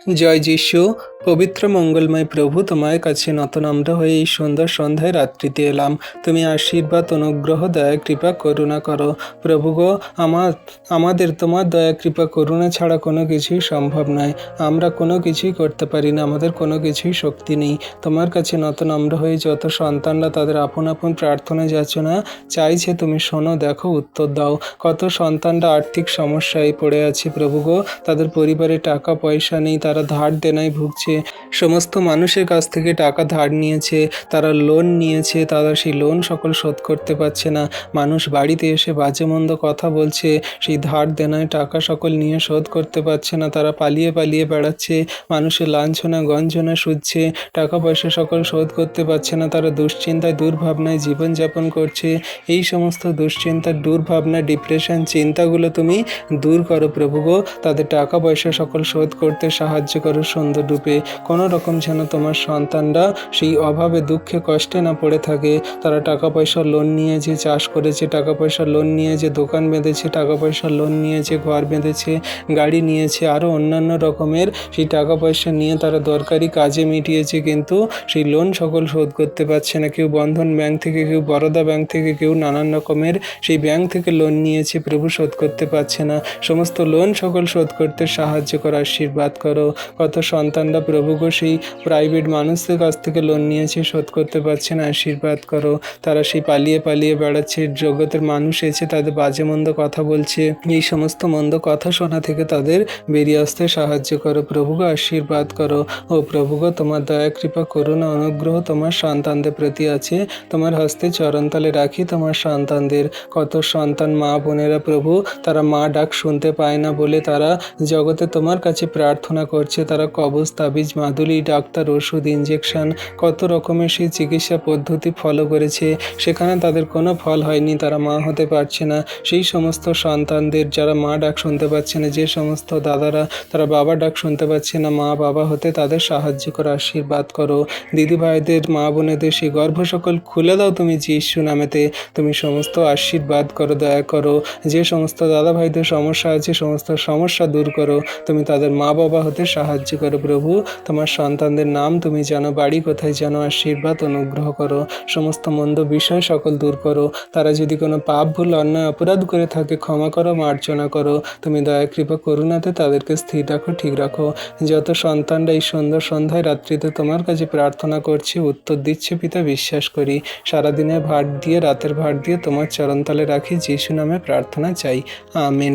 জয় যিশু। পবিত্র মঙ্গলময় প্রভু, তোমার কাছে নতনম্র হয়ে এই সুন্দর সন্ধ্যায় রাত্রিতে এলাম। তুমি আশীর্বাদ, অনুগ্রহ, দয়া, কৃপা, করুণা করো। প্রভু গো, আমাদের তোমার দয়া, কৃপা, করুণা ছাড়া কোনো কিছুই সম্ভব নয়। আমরা কোনো কিছুই করতে পারি না, আমাদের কোনো কিছুই শক্তি নেই। তোমার কাছে নতনম্র হয়ে যত সন্তানরা তাদের আপন আপন প্রার্থনা যাচনা চাইছে, তুমি শোনো, দেখো, উত্তর দাও। কত সন্তানরা আর্থিক সমস্যায় পড়ে আছে প্রভু গো, তাদের পরিবারে টাকা পয়সা নেই, তারা ধার দেনায় ভুগছে। সমস্ত মানুষের কাছ থেকে টাকা ধার নিয়েছে, তারা লোন নিয়েছে, তারা সেই লোন সকল শোধ করতে পারছে না। মানুষ বাড়িতে এসে বাজে মন্দ কথা বলছে, সেই ধার দেনায় টাকা সকল নিয়ে শোধ করতে পারছে না, তারা পালিয়ে পালিয়ে বেড়াচ্ছে, মানুষের লাঞ্ছনা গঞ্জনা শুচ্ছে, টাকা পয়সা সকল শোধ করতে পারছে না, তারা দুশ্চিন্তায় দুর্ভাবনায় জীবনযাপন করছে। এই সমস্ত দুশ্চিন্তার দুর্ভাবনা, ডিপ্রেশন, চিন্তাগুলো তুমি দূর করো প্রভু গো। তাদের টাকা পয়সা সকল শোধ করতে সাহায্য করো সুন্দর রূপে। কোনো রকম যেন তোমার সন্তানরা সেই অভাবে দুঃখে কষ্টে না পড়ে থাকে। তারা টাকা পয়সার লোন নিয়ে যে চাষ করেছে, টাকা পয়সার লোন নিয়ে যে দোকান বেঁধেছে, টাকা পয়সার লোন নিয়ে যে ঘর বেঁধেছে, গাড়ি নিয়েছে, আরও অন্যান্য রকমের সেই টাকা পয়সা নিয়ে তারা দরকারি কাজে মিটিয়েছে, কিন্তু সেই লোন সকল শোধ করতে পারছে না। কেউ বন্ধন ব্যাংক থেকে, কেউ বরোদা ব্যাংক থেকে, কেউ নানান রকমের সেই ব্যাংক থেকে লোন নিয়েছে, প্রভু শোধ করতে পারছে না। সমস্ত লোন সকল শোধ করতে সাহায্য করো, আশীর্বাদ করো। কত সন্তানরা প্রভু গো সেই প্রাইভেট মানুষদের কাছ থেকে লোন নিয়েছে, শোধ করতে পারছে না, আশীর্বাদ করো। তারা সেই পালিয়ে পালিয়ে বেড়াচ্ছে, জগতের মানুষ এসে তাদের বাজে মন্দ কথা বলছে, এই সমস্ত মন্দ কথা শোনা থেকে তাদের বেরিয়ে আসতে সাহায্য করো প্রভু গো, আশীর্বাদ করো। ও প্রভু গো, তোমার দয়া, কৃপা, করুণা, অনুগ্রহ তোমার সন্তানদের প্রতি আছে। তোমার হস্তে চরণতলে রাখি তোমার সন্তানদের। কত সন্তান মা বোনেরা প্রভু, তারা মা ডাক শুনতে পায় না বলে তারা জগতে তোমার কাছে প্রার্থনা করছে। তারা কবজ, তাবিজ, মাদুলি, ডাক্তার, ওষুধ, ইঞ্জেকশন, কত রকমের সেই চিকিৎসা পদ্ধতি ফলো করেছে, সেখানে তাদের কোনো ফল হয়নি, তারা মা হতে পারছে না। সেই সমস্ত সন্তানদের যারা মা ডাক শুনতে পাচ্ছে না, যে সমস্ত দাদারা তারা বাবা ডাক শুনতে পাচ্ছে না, মা বাবা হতে তাদের সাহায্য করো, আশীর্বাদ করো। দিদি ভাইদের, মা বোনেদের সেই গর্ভ সকল খুলে দাও তুমি যিশু নামেতে। তুমি সমস্ত আশীর্বাদ করো, দয়া করো। যে সমস্ত দাদা ভাইদের সমস্যা আছে, সমস্ত সমস্যা দূর করো। তুমি তাদের মা বাবা হতে সাহায্য করো প্রভু। তোমার সন্তানদের নাম তুমি জানো, বাড়ি কোথায় জানো, আশীর্বাদ অনুগ্রহ করো। সমস্ত মন্দ বিষয় সকল দূর করো। তারা যদি কোনো পাপ, ভুল, অন্যায়, অপরাধ করে থাকে, ক্ষমা করো, মার্জনা করো। তুমি দয়া, কৃপা, করুণাতে তাদেরকে স্থির রাখো, ঠিক রাখো। যত সন্তানরা এই সুন্দর সন্ধ্যায় রাত্রিতে তোমার কাছে প্রার্থনা করছে, উত্তর দিচ্ছে পিতা, বিশ্বাস করি। সারাদিনের ভার দিয়ে, রাতের ভার দিয়ে তোমার চরণতলে রাখি, যিশু নামে প্রার্থনা চাই। আমিন।